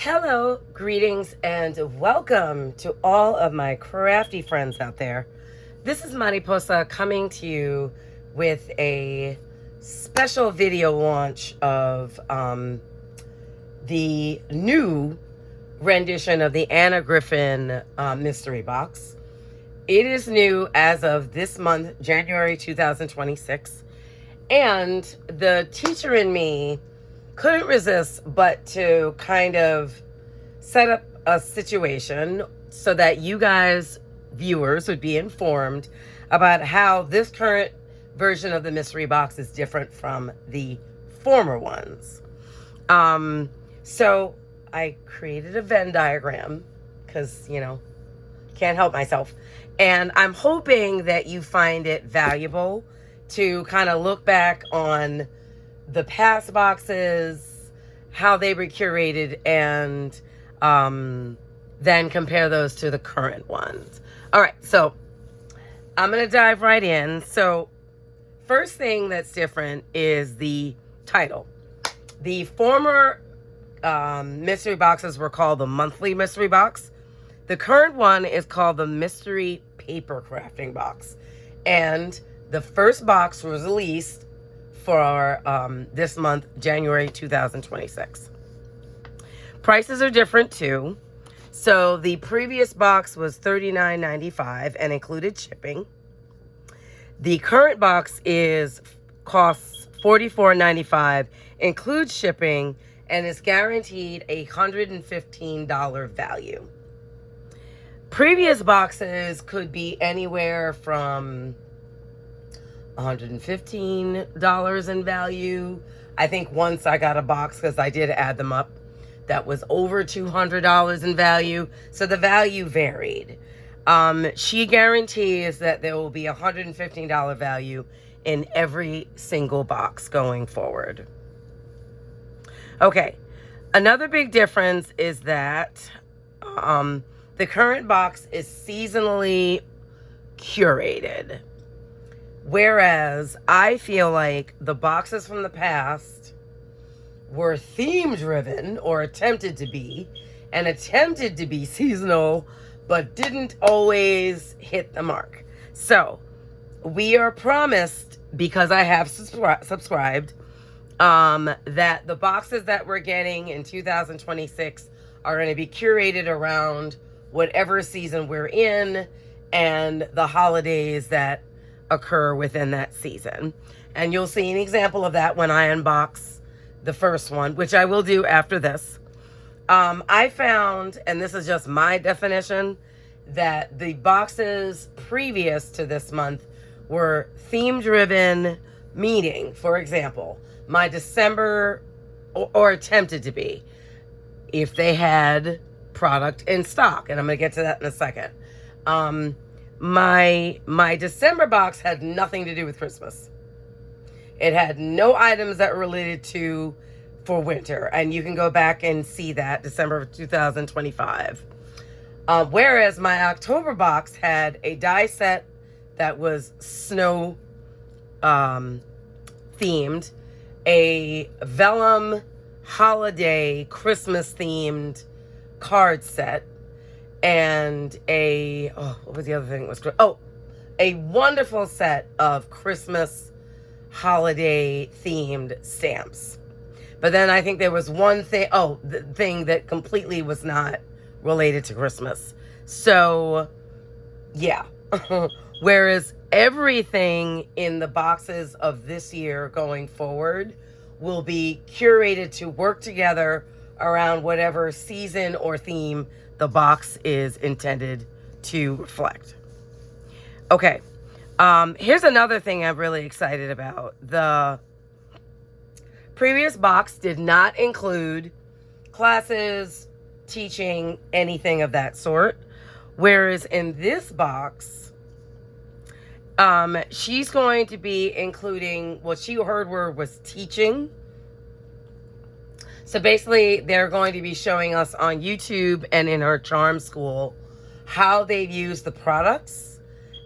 Hello, greetings, and welcome to all of my crafty friends out there. This is Mariposa coming to you with a special video launch of the new rendition of the Anna Griffin mystery box. It is new as of this month, January 2026, and the teacher in me couldn't resist but to kind of set up a situation so that you guys, viewers, would be informed about how this current version of the mystery box is different from the former ones. So I created a Venn diagram because, can't help myself. And I'm hoping that you find it valuable to kind of look back on the past boxes, how they were curated, and then compare those to the current ones. All right, so I'm going to dive right in. So first thing that's different is the title. The former mystery boxes were called the monthly mystery box. The current one is called the mystery papercrafting box. And the first box was released for this month, January 2026. Prices are different too. So the previous box was $39.95 and included shipping. The current box costs $44.95, includes shipping, and is guaranteed a $115 value. Previous boxes could be anywhere from $115 in value. I think once I got a box, because I did add them up, that was over $200 in value. So the value varied. She guarantees that there will be a $115 value in every single box going forward. Okay, another big difference is that the current box is seasonally curated. Whereas I feel like the boxes from the past were theme driven, or attempted to be seasonal, but didn't always hit the mark. So we are promised, because I have subscribed, that the boxes that we're getting in 2026 are going to be curated around whatever season we're in and the holidays that occur within that season. And you'll see an example of that when I unbox the first one, which I will do after this. I found, and this is just my definition, that the boxes previous to this month were theme driven, meaning, for example, my December, or attempted to be, if they had product in stock, and I'm going to get to that in a second. My December box had nothing to do with Christmas. It had no items that were related to for winter, and you can go back and see that December of 2025. Whereas my October box had a die set that was snow themed, a vellum holiday Christmas themed card set, and what was the other thing? A wonderful set of Christmas holiday themed stamps. But then I think there was one thing, the thing that completely was not related to Christmas. So, yeah. Whereas everything in the boxes of this year going forward will be curated to work together around whatever season or theme the box is intended to reflect. Okay, here's another thing I'm really excited about. The previous box did not include classes, teaching, anything of that sort. Whereas in this box, she's going to be including, what she heard word was teaching. So basically, they're going to be showing us on YouTube and in her charm school how they've used the products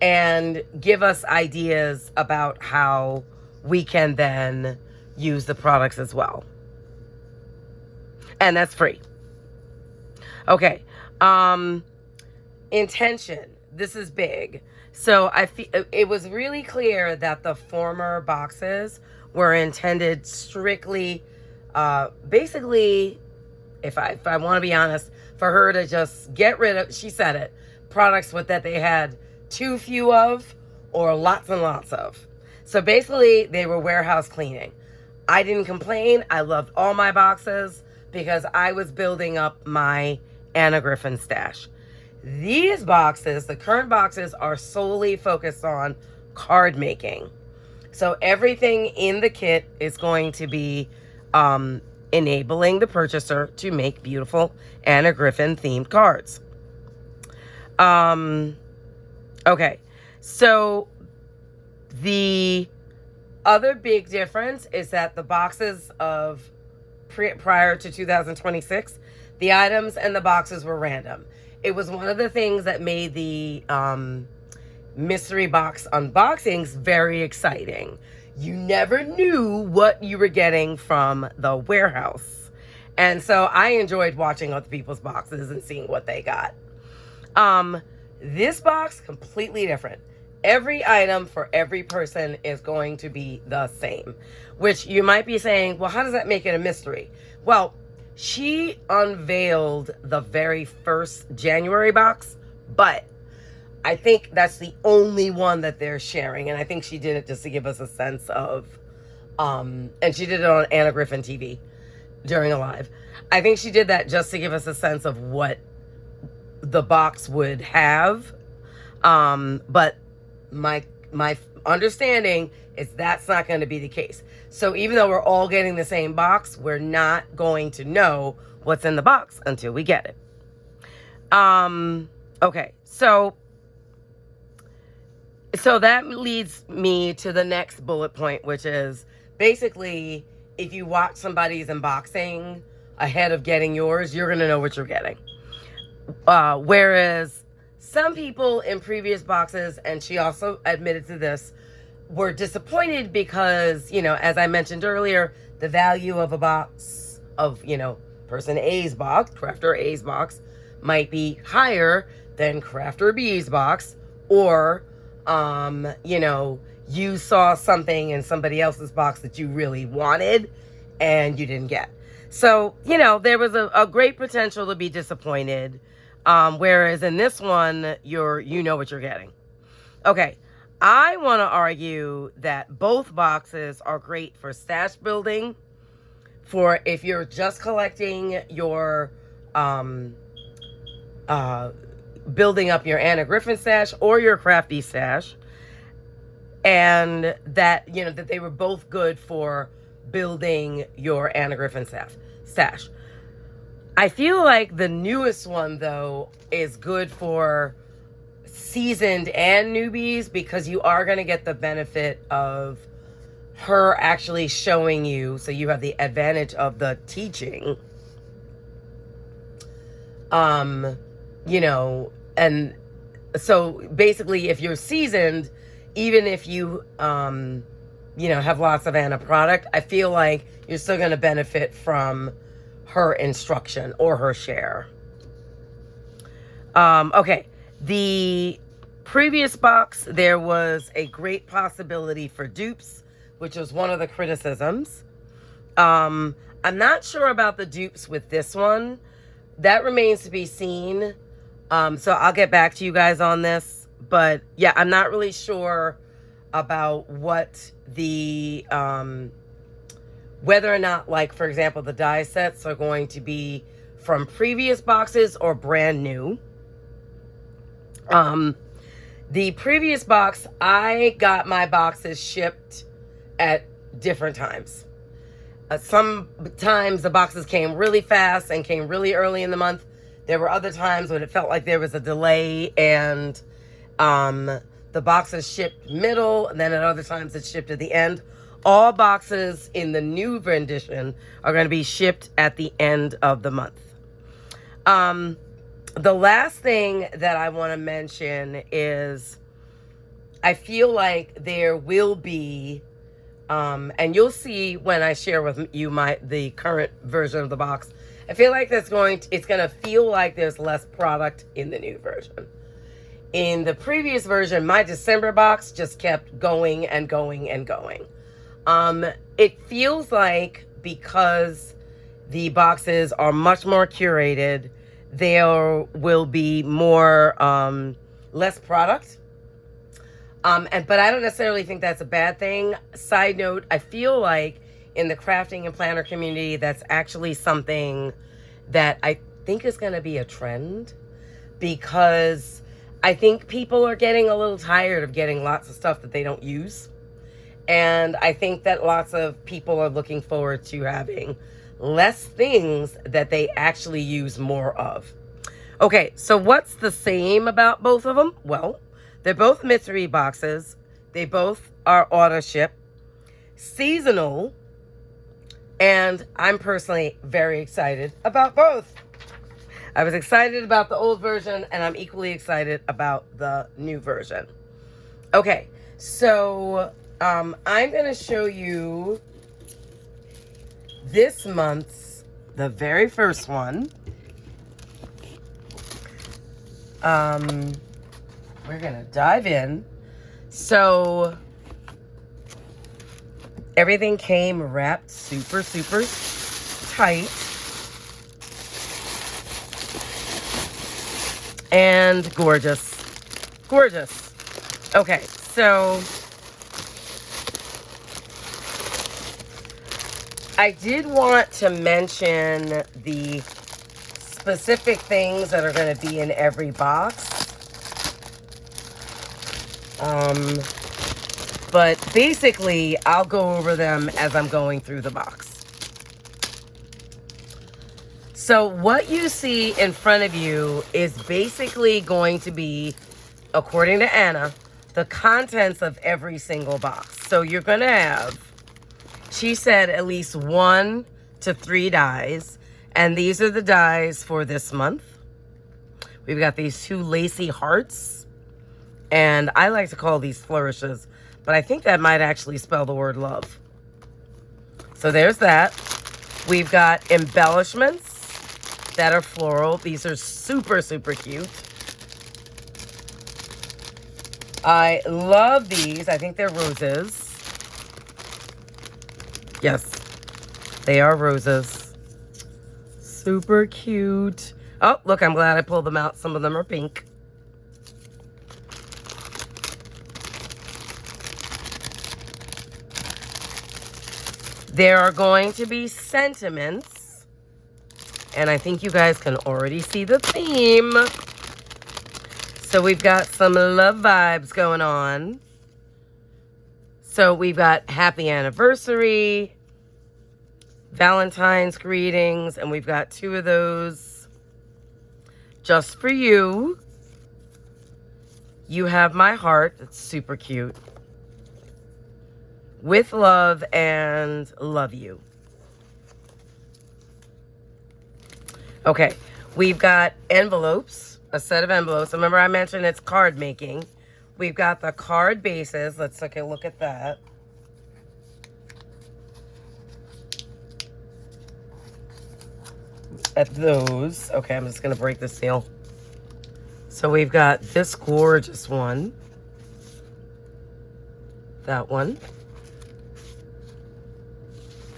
and give us ideas about how we can then use the products as well. And that's free. Okay. Intention. This is big. So I feel it was really clear that the former boxes were intended strictly, basically, if I want to be honest, for her to just get rid of, she said it, products with that they had too few of or lots and lots of. So basically, they were warehouse cleaning. I didn't complain. I loved all my boxes because I was building up my Anna Griffin stash. These boxes, the current boxes, are solely focused on card making. So everything in the kit is going to be enabling the purchaser to make beautiful Anna Griffin themed cards. Okay, so the other big difference is that the boxes of prior to 2026, the items and the boxes were random. It was one of the things that made the mystery box unboxings very exciting. You never knew what you were getting from the warehouse. And so I enjoyed watching other people's boxes and seeing what they got. This box, completely different. Every item for every person is going to be the same, which you might be saying, well, how does that make it a mystery? Well, she unveiled the very first January box, but I think that's the only one that they're sharing. And I think she did it just to give us a sense of, and she did it on Anna Griffin TV during a live. I think she did that just to give us a sense of what the box would have. But my understanding is that's not going to be the case. So even though we're all getting the same box, we're not going to know what's in the box until we get it. Okay, so that leads me to the next bullet point, which is basically if you watch somebody's unboxing ahead of getting yours, you're going to know what you're getting. Whereas some people in previous boxes, and she also admitted to this, were disappointed because, you know, as I mentioned earlier, the value of a box of, you know, person A's box, crafter A's box, might be higher than crafter B's box, or, you know, you saw something in somebody else's box that you really wanted and you didn't get. So, you know, there was a great potential to be disappointed. Whereas in this one, you know what you're getting. Okay. I want to argue that both boxes are great for stash building, for if you're just collecting your, building up your Anna Griffin stash or your Crafty stash, and that, you know, that they were both good for building your Anna Griffin stash. I feel like the newest one, though, is good for seasoned and newbies because you are going to get the benefit of her actually showing you, so you have the advantage of the teaching. You know, and so basically if you're seasoned, even if you, you know, have lots of Anna product, I feel like you're still going to benefit from her instruction or her share. Okay. The previous box, there was a great possibility for dupes, which was one of the criticisms. I'm not sure about the dupes with this one. That remains to be seen. So I'll get back to you guys on this. But yeah, I'm not really sure about what the, whether or not, like, for example, the die sets are going to be from previous boxes or brand new. The previous box, I got my boxes shipped at different times. Sometimes the boxes came really fast and came really early in the month. There were other times when it felt like there was a delay and the boxes shipped middle, and then at other times it shipped at the end. All boxes in the new rendition are going to be shipped at the end of the month. The last thing that I want to mention is I feel like there will be, and you'll see when I share with you the current version of the box, I feel like it's going to feel like there's less product in the new version. In the previous version, my December box just kept going and going and going. It feels like because the boxes are much more curated, there will be more, less product. But I don't necessarily think that's a bad thing. Side note, I feel like in the crafting and planner community, that's actually something that I think is going to be a trend, because I think people are getting a little tired of getting lots of stuff that they don't use. And I think that lots of people are looking forward to having less things that they actually use more of. Okay, so what's the same about both of them? Well, they're both mystery boxes. They both are auto ship, seasonal, and I'm personally very excited about both. I was excited about the old version, and I'm equally excited about the new version. Okay, so I'm going to show you this month's, the very first one. We're going to dive in. So everything came wrapped super, super tight. And gorgeous. Gorgeous. Okay, so I did want to mention the specific things that are going to be in every box. But basically, I'll go over them as I'm going through the box. So what you see in front of you is basically going to be, according to Anna, the contents of every single box. So you're going to have, she said, at least 1 to 3 dies. And these are the dies for this month. We've got these 2 lacy hearts. And I like to call these flourishes, but I think that might actually spell the word love. So there's that. We've got embellishments that are floral. These are super, super cute. I love these. I think they're roses. Yes, they are roses. Super cute. Oh, look, I'm glad I pulled them out. Some of them are pink. There are going to be sentiments, and I think you guys can already see the theme. So we've got some love vibes going on. So we've got happy anniversary, Valentine's greetings, and we've got 2 of those just for you. You have my heart. It's super cute. With love and love you. Okay, we've got envelopes, a set of envelopes. Remember I mentioned it's card making. We've got the card bases. Let's take a look at that. At those. Okay, I'm just going to break the seal. So we've got this gorgeous one. That one.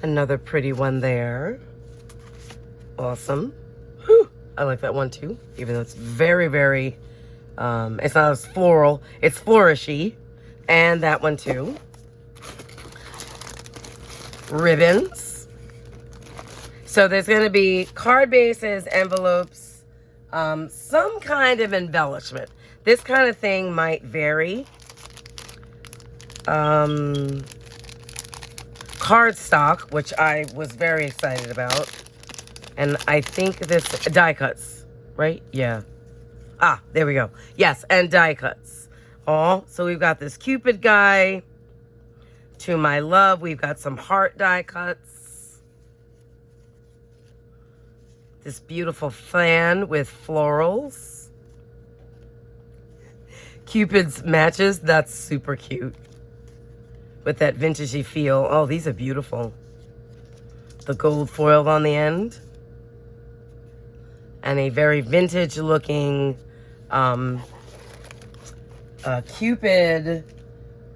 Another pretty one there. Awesome. Whew, I like that one too, even though it's very, very, it's not as floral. It's flourishy. And that one too. Ribbons. So there's going to be card bases, envelopes, some kind of embellishment. This kind of thing might vary. Cardstock, which I was very excited about. And I think this, die cuts, right? Yeah. Ah, there we go. Yes, and die cuts. Oh, so we've got this Cupid guy. To my love, we've got some heart die cuts. This beautiful fan with florals. Cupid's matches, that's super cute. With that vintagey feel. Oh, these are beautiful. The gold foiled on the end. and a very vintage looking Cupid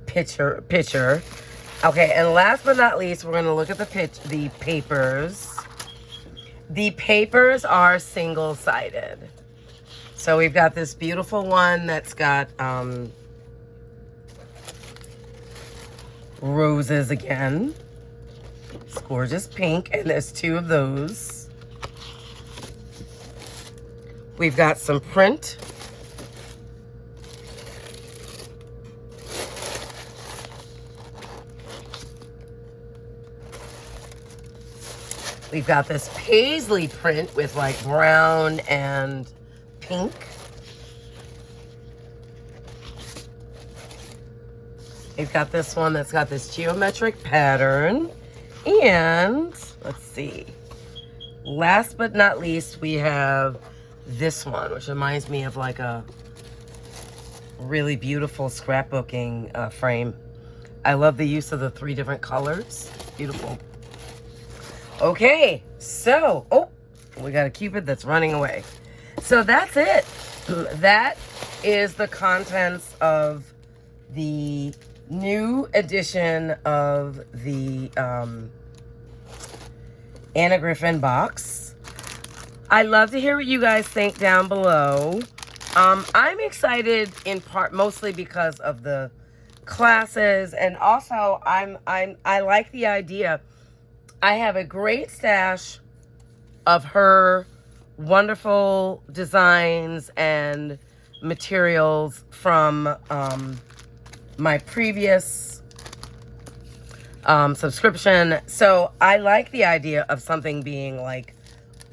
picture. Okay, and last but not least, we're going to look at the papers. The papers are single-sided. So we've got this beautiful one that's got roses again. It's gorgeous pink, and there's 2 of those. We've got some print. We've got this paisley print with like brown and pink. We've got this one that's got this geometric pattern. And let's see. Last but not least, we have this one, which reminds me of like a really beautiful scrapbooking frame. I love the use of the 3 different colors. Beautiful. Okay, so, oh, we got a Cupid that's running away. So that's it. That is the contents of the new edition of the Anna Griffin box. I'd love to hear what you guys think down below. I'm excited in part, mostly because of the classes, and also I like the idea. I have a great stash of her wonderful designs and materials from my previous subscription. So I like the idea of something being like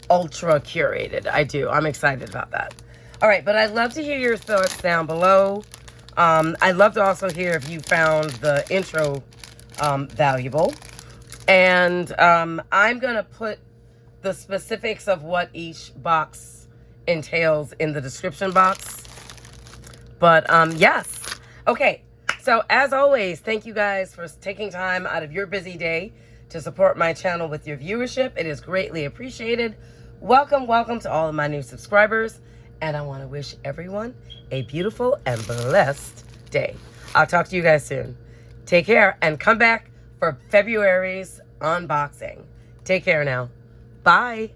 ultra curated. I do. I'm excited about that. All right, but I'd love to hear your thoughts down below. I'd love to also hear if you found the intro valuable. And I'm going to put the specifics of what each box entails in the description box. But yes. Okay. So as always, thank you guys for taking time out of your busy day to support my channel with your viewership. It is greatly appreciated. Welcome, welcome to all of my new subscribers. And I want to wish everyone a beautiful and blessed day. I'll talk to you guys soon. Take care and come back for February's unboxing. Take care now. Bye.